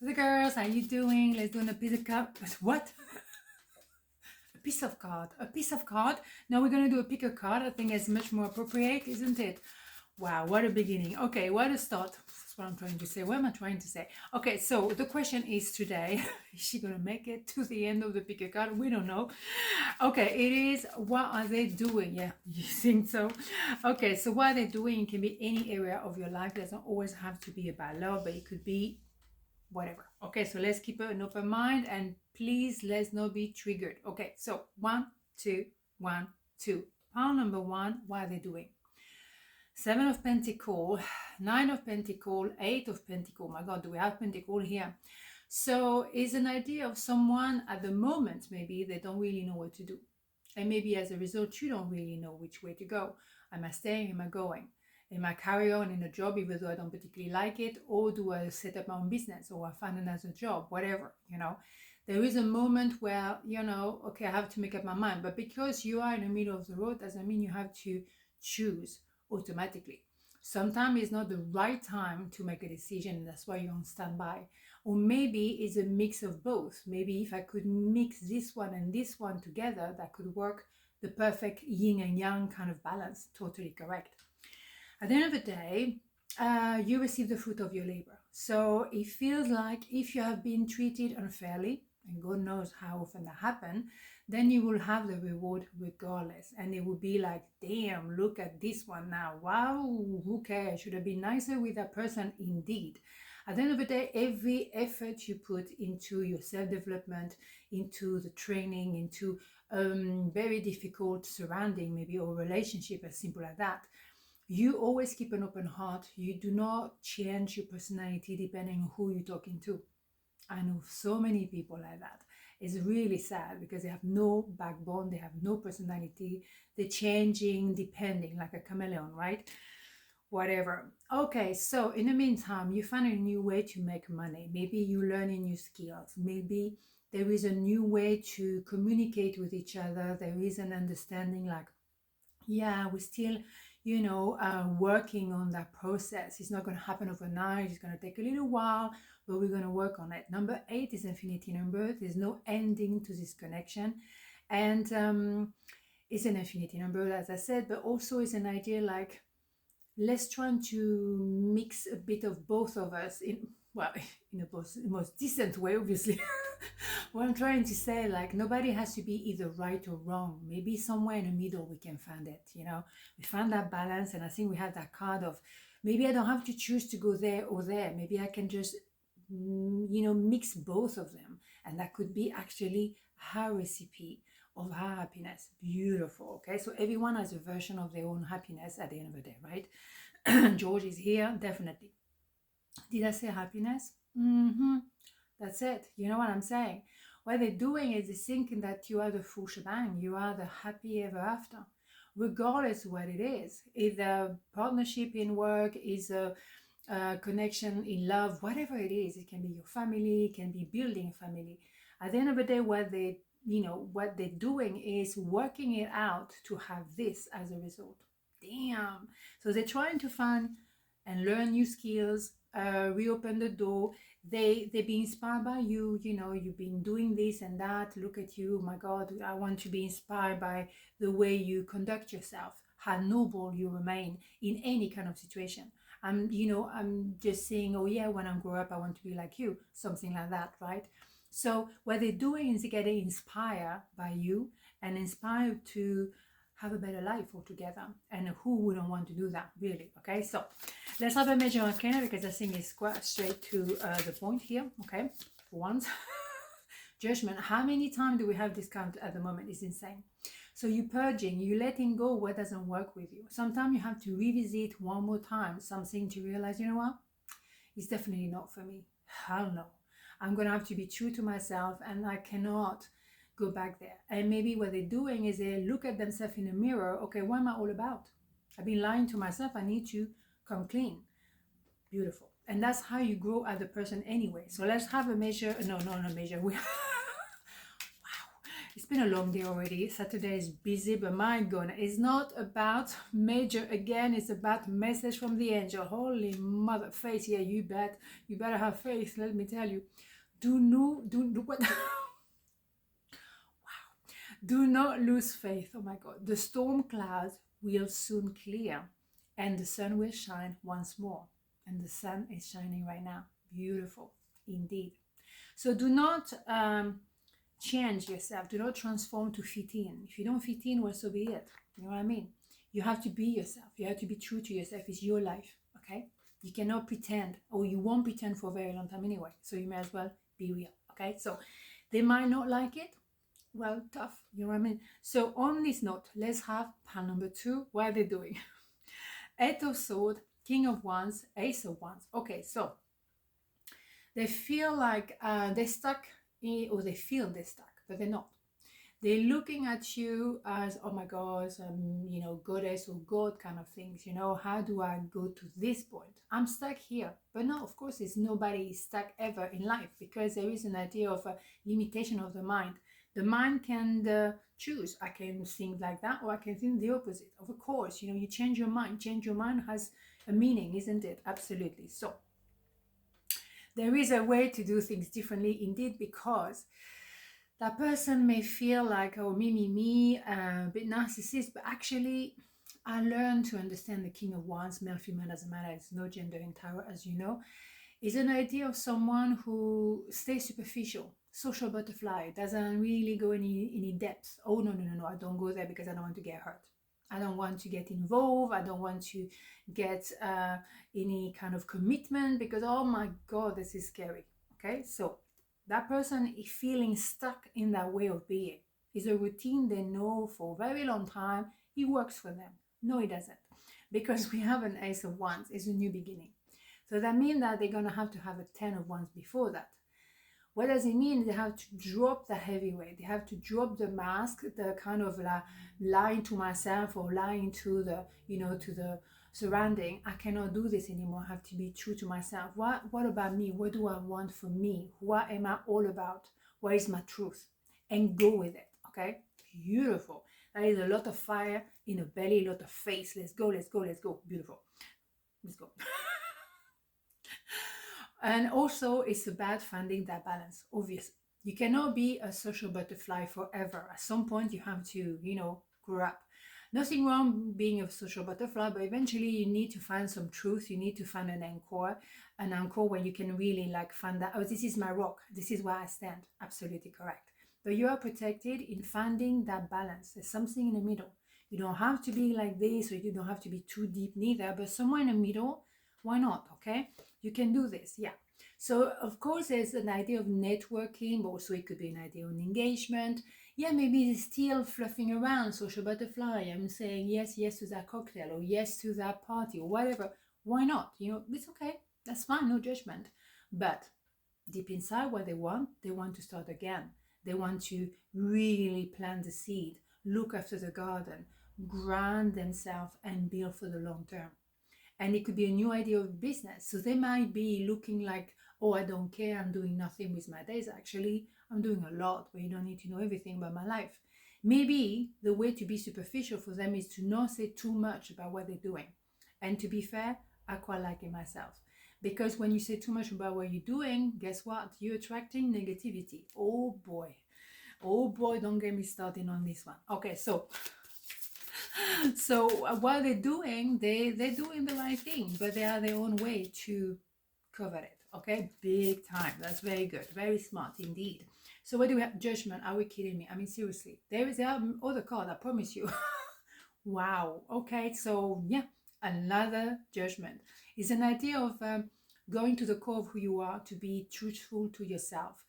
The girls, how you doing? Let's do a piece of card. What? A piece of card. A piece of card. Now we're gonna do a pick a card. I think it's much more appropriate, isn't it? Wow, what a beginning. Okay, what a start. That's what I'm trying to say. What am I trying to say? Okay, so the question is today, is she gonna make it to the end of the pick a card? We don't know. Okay, it is what are they doing? Yeah, you think so? Okay, so what are they doing? It can be any area of your life. It doesn't always have to be about love, but it could be whatever. Okay, so let's keep an open mind and please let's not be triggered. Okay, so 1, 2, 1, 2. Pile number one, what are they doing? 7 of Pentacle, 9 of Pentacle, 8 of Pentacle. My God, do we have Pentacle here? So it's an idea of someone at the moment, maybe they don't really know what to do. And maybe as a result, you don't really know which way to go. Am I staying? Am I going? Am I carry on in a job even though I don't particularly like it? Or do I set up my own business or I find another job? Whatever, There is a moment where, okay, I have to make up my mind. But because you are in the middle of the road, doesn't mean you have to choose automatically. Sometimes it's not the right time to make a decision, and that's why you're on standby. Or maybe it's a mix of both. Maybe if I could mix this one and this one together, that could work the perfect yin and yang kind of balance. Totally correct. At the end of the day, you receive the fruit of your labor. So it feels like if you have been treated unfairly, and God knows how often that happens, then you will have the reward regardless. And it will be like, damn, look at this one now. Wow, who cares? Should have been nicer with that person indeed. At the end of the day, every effort you put into your self-development, into the training, into very difficult surrounding, maybe, or relationship as simple as that, you always keep an open heart. You do not change your personality depending on who you're talking to. I know so many people like that. It's really sad because they have no backbone, they have no personality, they're changing depending, like a chameleon, right? Whatever. Okay, so in the meantime, you find a new way to make money. Maybe you learn new skills. Maybe there is a new way to communicate with each other. There is an understanding like, yeah, we're still, working on that process. It's not going to happen overnight. It's going to take a little while, but we're going to work on it. Number 8 is infinity number. There's no ending to this connection. And it's an infinity number, as I said, but also it's an idea like, let's try to mix a bit of both of us in, well, in the most decent way, obviously. What I'm trying to say, like, nobody has to be either right or wrong. Maybe somewhere in the middle we can find it, we find that balance. And I think we have that card of, maybe I don't have to choose to go there or there. Maybe I can just mix both of them, and that could be actually her recipe of her happiness. Beautiful. Okay, so everyone has a version of their own happiness at the end of the day, right? George is here, definitely. Did I say happiness? That's it. You know what I'm saying? What they're doing is they're thinking that you are the full shebang, you are the happy ever after, regardless of what it is. If the partnership in work is a connection in love, whatever it is, it can be your family, it can be building a family. At the end of the day, what they're doing is working it out to have this as a result. Damn. So they're trying to find and learn new skills, reopen the door. They be inspired by you. You've been doing this and that. Look at you. My God, I want to be inspired by the way you conduct yourself, how noble you remain in any kind of situation. I'm just saying, oh yeah, when I grow up, I want to be like you, something like that, right? So what they're doing is getting inspired by you and inspired to have a better life altogether. And who wouldn't want to do that, really? Okay, so let's have a major arcana, because I think it's quite straight to the point here. Okay, for once. Judgment. How many times do we have this count at the moment? It's insane. So you're purging, you're letting go what doesn't work with you. Sometimes you have to revisit one more time something to realize, you know what? It's definitely not for me. Hell no. I'm going to have to be true to myself, and I cannot go back there. And maybe what they're doing is they look at themselves in the mirror. Okay, what am I all about? I've been lying to myself. I need to come clean. Beautiful. And that's how you grow as a person anyway. So let's have a measure. No measure. Wow. It's been a long day already. Saturday is busy, but my God, it's not about major again. It's about message from the angel. Holy mother, faith. Yeah, you better have faith. Let me tell you. Do what? Do not lose faith. Oh my God. The storm clouds will soon clear and the sun will shine once more. And the sun is shining right now. Beautiful indeed. So do not change yourself. Do not transform to fit in. If you don't fit in, well, so be it. You know what I mean? You have to be yourself. You have to be true to yourself. It's your life, okay? You cannot pretend, or you won't pretend for a very long time anyway. So you may as well be real, okay? So they might not like it. Well, tough, you know what I mean? So on this note, let's have pile number 2. What are they doing? 8 of Swords, King of Wands, Ace of Wands. Okay, so they feel like they're stuck, or they feel they're stuck, but they're not. They're looking at you as, oh my God, you know, goddess or god kind of things. You know, how do I go to this point? I'm stuck here. But no, of course, nobody is stuck ever in life, because there is an idea of a limitation of the mind. The mind can choose. I can think like that, or I can think the opposite. Of course, you know, you change your mind. Change your mind has a meaning, isn't it? Absolutely. So there is a way to do things differently indeed, because that person may feel like, oh, me, a bit narcissist, but actually I learned to understand the King of Wands, male, female, doesn't matter, it's no gender in tarot, as you know, is an idea of someone who stays superficial, social butterfly, doesn't really go any depth. Oh, no, I don't go there because I don't want to get hurt. I don't want to get involved. I don't want to get any kind of commitment, because, oh my God, this is scary. Okay, so that person is feeling stuck in that way of being. It's a routine they know for a very long time. It works for them. No, it doesn't. Because we have an Ace of Wands. It's a new beginning. So that means that they're going to have a 10 of Wands before that. What does it mean? They have to drop the heavyweight. They have to drop the mask, the kind of lying to myself, or lying to the, you know, to the surrounding. I cannot do this anymore. I have to be true to myself. What about me? What do I want for me? What am I all about? What is my truth? And go with it. Okay? Beautiful. That is a lot of fire in a belly, a lot of faith. Let's go. Beautiful. Let's go. And also, it's about finding that balance, obviously. You cannot be a social butterfly forever. At some point, you have to, you know, grow up. Nothing wrong being a social butterfly, but eventually you need to find some truth. You need to find an anchor where you can really like find that, oh, this is my rock. This is where I stand. Absolutely correct. But you are protected in finding that balance. There's something in the middle. You don't have to be like this, or you don't have to be too deep neither, but somewhere in the middle, why not? Okay, you can do this. Yeah. So of course there's an idea of networking, but also it could be an idea of engagement. Yeah, maybe it's still fluffing around, social butterfly. I'm saying yes to that cocktail, or yes to that party, or whatever. Why not? You know, it's okay. That's fine, no judgment. But deep inside, what they want to start again. They want to really plant the seed, look after the garden, ground themselves, and build for the long term. And it could be a new idea of business. So they might be looking like, oh, I don't care, I'm doing nothing with my days. Actually, I'm doing a lot, but you don't need to know everything about my life. Maybe the way to be superficial for them is to not say too much about what they're doing. And to be fair, I quite like it myself. Because when you say too much about what you're doing, guess what? You're attracting negativity. Oh boy, don't get me started on this one. Okay, so what they're doing, they're doing the right thing, but they are their own way to cover it. Okay, big time. That's very good, very smart indeed. So what do we have? Judgment. Are we kidding me? I mean, seriously, there are other card, I promise you. Wow. Okay, so yeah, another judgment is an idea of going to the core of who you are, to be truthful to yourself,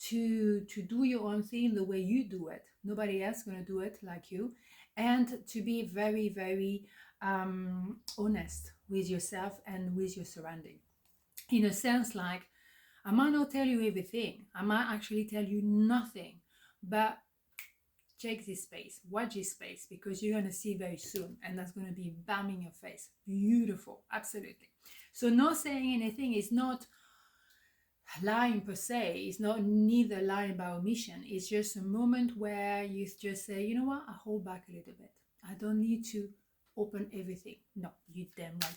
to do your own thing the way you do it. Nobody else gonna do it like you. And to be very, very honest with yourself and with your surrounding. In a sense, like, I might not tell you everything. I might actually tell you nothing. But check this space. Watch this space, because you're going to see very soon. And that's going to be bam in your face. Beautiful. Absolutely. So not saying anything is not lying per se is not neither lying by omission. It's just a moment where you just say, you know what, I hold back a little bit. I don't need to open everything. No, you damn right.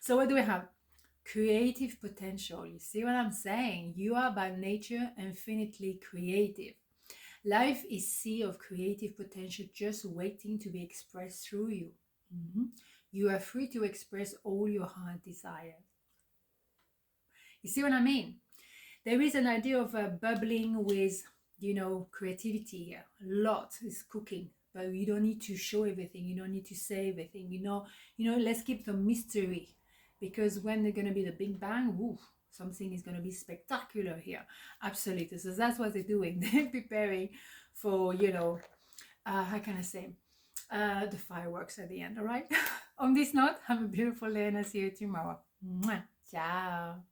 So what do we have? Creative potential. You see what I'm saying? You are by nature infinitely creative. Life is sea of creative potential just waiting to be expressed through you. You are free to express all your heart desires. You see what I mean? There is an idea of bubbling with, creativity here. A lot is cooking, but you don't need to show everything. You don't need to say everything. Let's keep the mystery, because when they're going to be the big bang, something is going to be spectacular here. Absolutely. So that's what they're doing. They're preparing for, how can I say, the fireworks at the end. All right. On this note, have a beautiful day and I'll see you tomorrow. Mwah. Ciao.